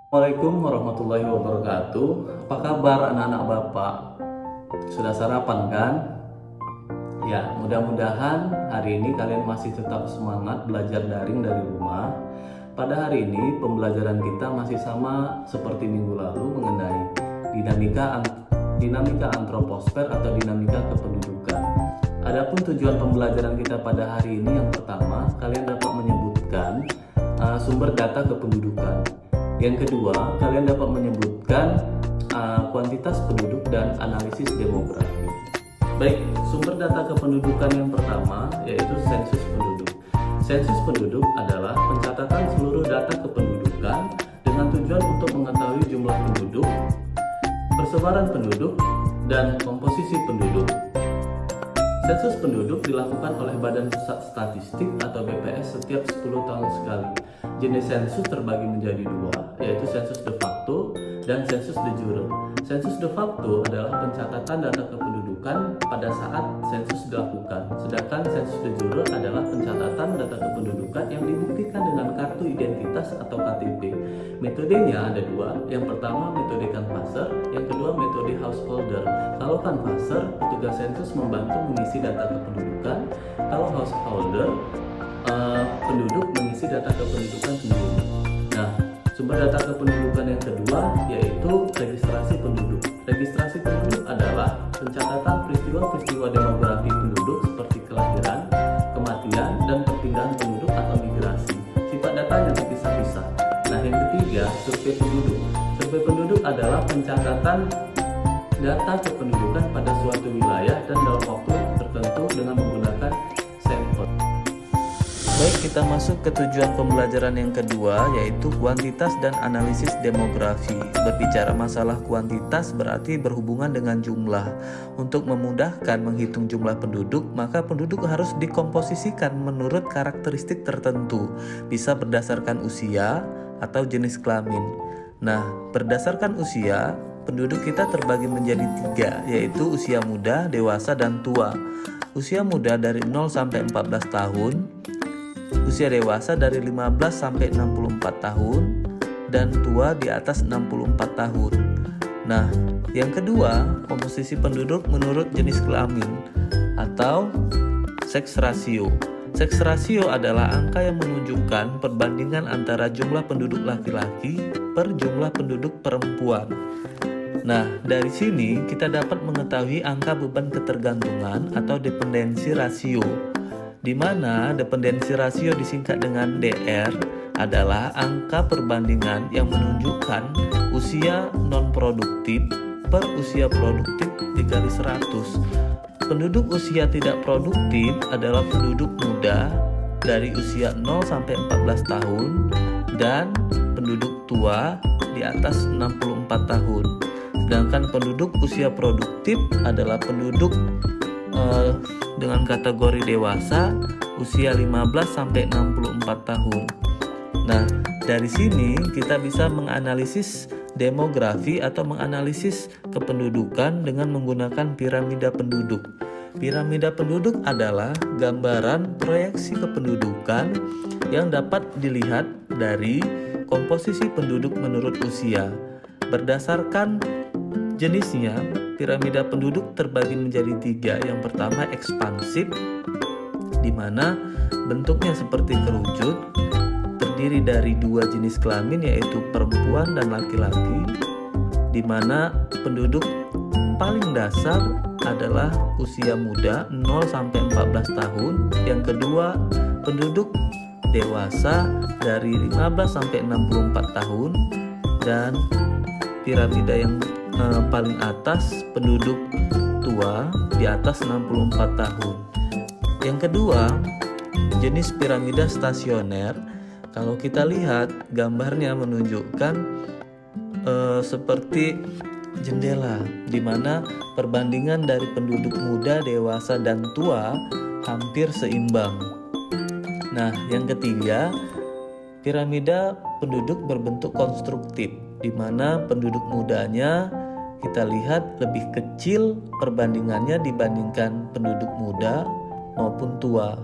Assalamualaikum warahmatullahi wabarakatuh. Apa kabar anak-anak Bapak? Sudah sarapan kan? Ya, mudah-mudahan hari ini kalian masih tetap semangat belajar daring dari rumah. Pada hari ini pembelajaran kita masih sama seperti minggu lalu mengenai dinamika antroposfer atau dinamika kependudukan. Adapun tujuan pembelajaran kita pada hari ini yang pertama, kalian dapat menyebutkan sumber data kependudukan. Yang kedua, kalian dapat menyebutkan kuantitas penduduk dan analisis demografi. Baik, sumber data kependudukan yang pertama yaitu sensus penduduk. Sensus penduduk adalah pencatatan seluruh data kependudukan dengan tujuan untuk mengetahui jumlah penduduk, persebaran penduduk, dan komposisi penduduk. Sensus penduduk dilakukan oleh Badan Pusat Statistik atau BPS setiap 10 tahun sekali. Jenis sensus terbagi menjadi dua, yaitu sensus de facto dan sensus de jure. Sensus de facto adalah pencatatan data kependudukan pada saat sensus dilakukan, sedangkan sensus de jure adalah pencatatan data kependudukan yang dibuktikan dengan kartu identitas atau KTP. Metodenya ada dua, yang pertama metode Canvasser, yang kedua metode Householder. Kalau Canvasser, petugas sensus membantu mengisi data kependudukan. Kalau Householder, penduduk mengisi data kependudukan sendiri. Nah, sumber data kependudukan yang kedua yaitu registrasi penduduk. Registrasi penduduk adalah pencatatan peristiwa-peristiwa demografi penduduk seperti kelahiran, kematian, dan perpindahan penduduk atau migrasi. Sifat datanya terpisah-pisah. Nah, yang ketiga, survei penduduk. Survei penduduk adalah pencatatan data kependudukan pada suatu wilayah dan dalam waktu tertentu dengan menggunakan sampel. Baik, kita masuk ke tujuan pembelajaran yang kedua, yaitu kuantitas dan analisis demografi. Berbicara masalah kuantitas berarti berhubungan dengan jumlah. Untuk memudahkan menghitung jumlah penduduk, maka penduduk harus dikomposisikan menurut karakteristik tertentu, bisa berdasarkan usia atau jenis kelamin. Nah, berdasarkan usia, penduduk kita terbagi menjadi tiga, yaitu usia muda, dewasa, dan tua. Usia muda dari 0 sampai 14 tahun, usia dewasa dari 15 sampai 64 tahun, dan tua di atas 64 tahun. Nah, yang kedua, komposisi penduduk menurut jenis kelamin atau sex ratio. Sex ratio adalah angka yang menunjukkan perbandingan antara jumlah penduduk laki-laki per jumlah penduduk perempuan. Nah, dari sini kita dapat mengetahui angka beban ketergantungan atau dependensi rasio, di mana dependensi rasio disingkat dengan DR adalah angka perbandingan yang menunjukkan usia non-produktif per usia produktif dikali 100. Penduduk usia tidak produktif adalah penduduk muda dari usia 0 sampai 14 tahun dan penduduk tua di atas 64 tahun. Sedangkan penduduk usia produktif adalah penduduk dengan kategori dewasa usia 15 sampai 64 tahun. Nah, dari sini kita bisa menganalisis demografi atau menganalisis kependudukan dengan menggunakan piramida penduduk. Piramida penduduk adalah gambaran proyeksi kependudukan yang dapat dilihat dari komposisi penduduk menurut usia. Berdasarkan jenisnya, piramida penduduk terbagi menjadi tiga. Yang pertama ekspansif, di mana bentuknya seperti kerucut, terdiri dari dua jenis kelamin yaitu perempuan dan laki-laki, di mana penduduk paling dasar adalah usia muda 0 sampai 14 tahun. Yang kedua, penduduk dewasa dari 15 sampai 64 tahun, dan piramida yang paling atas penduduk tua di atas 64 tahun. Yang kedua, jenis piramida stasioner. Kalau kita lihat gambarnya menunjukkan seperti jendela, di mana perbandingan dari penduduk muda, dewasa, dan tua hampir seimbang. Nah, yang ketiga, piramida penduduk berbentuk konstruktif, di mana penduduk mudanya kita lihat lebih kecil perbandingannya dibandingkan penduduk muda maupun tua.